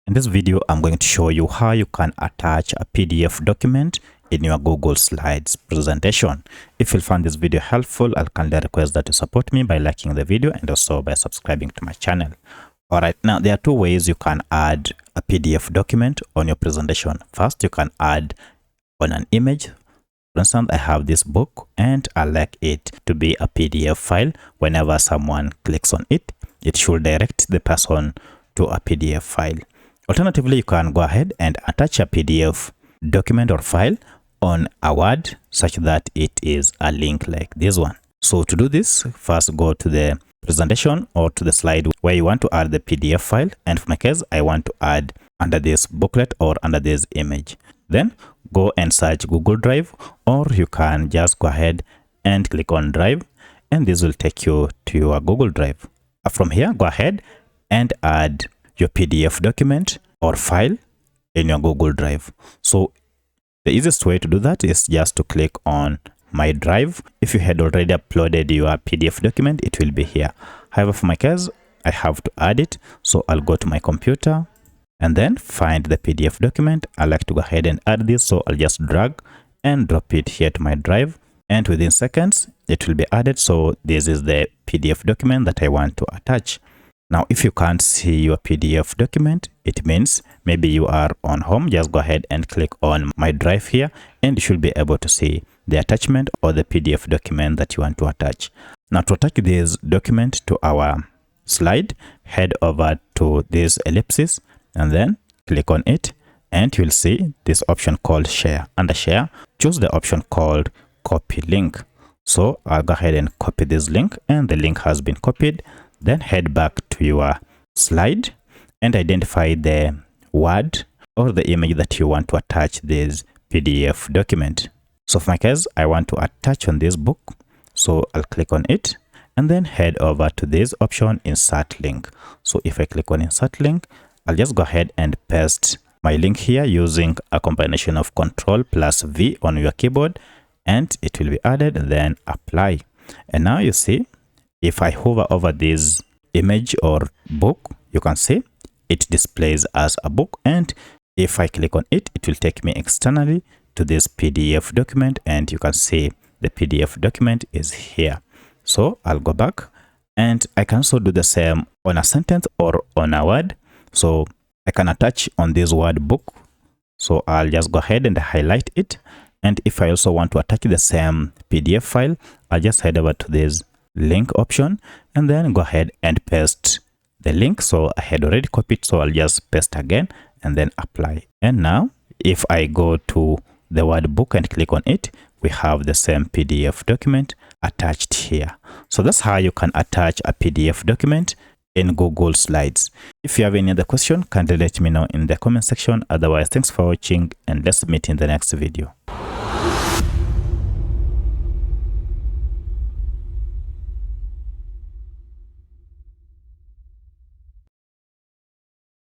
In this video, I'm going to show you how you can attach a PDF document in your Google Slides presentation. If you find this video helpful, I'll kindly request that you support me by liking the video and also by subscribing to my channel. Alright, now there are two ways you can add a PDF document on your presentation. First, you can add on an image. For instance, I have this book and I like it to be a PDF file. Whenever someone clicks on it, it should direct the person to a PDF file. Alternatively, you can go ahead and attach a PDF document or file on a Word such that it is a link like this one. So to do this, first go to the presentation or to the slide where you want to add the PDF file. And for my case, I want to add under this booklet or under this image. Then go and search Google Drive, or you can just go ahead and click on Drive, and this will take you to your Google Drive. From here, go ahead and add your PDF document or file in your Google Drive. So the easiest way to do that is just to click on My Drive. If you had already uploaded your PDF document, it will be here. However, for my case, I have to add it. So I'll go to my computer and then find the PDF document. I like to go ahead and add this. So I'll just drag and drop it here to my drive. And within seconds, it will be added. So this is the PDF document that I want to attach. Now, if you can't see your PDF document, it means maybe you are on home. Just go ahead and click on My Drive here, and you should be able to see the attachment or the PDF document that you want to attach. Now, to attach this document to our slide, head over to this ellipsis and then click on it, and you'll see this option called Share. Under Share, choose the option called Copy Link. So I'll go ahead and copy this link, and the link has been copied. Then head back to your slide and identify the word or the image that you want to attach this PDF document. So for my case, I want to attach on this book. So I'll click on it and then head over to this option, Insert Link. So if I click on Insert Link, I'll just go ahead and paste my link here using a combination of Ctrl+V on your keyboard, and it will be added, then apply. And now you see, if I hover over this image or book, you can see it displays as a book. And if I click on it, it will take me externally to this PDF document, and you can see the PDF document is here. So I'll go back, and I can also do the same on a sentence or on a word. So I can attach on this word book. So I'll just go ahead and highlight it. And if I also want to attach the same PDF file, I'll just head over to this link option and then go ahead and paste the link. So I had already copied, so I'll just paste again and then apply. And now if I go to the word book and click on it, we have the same PDF document attached here. So that's how you can attach a PDF document in Google Slides. If you have any other question, kindly let me know in the comment section. Otherwise, thanks for watching, and let's meet in the next video.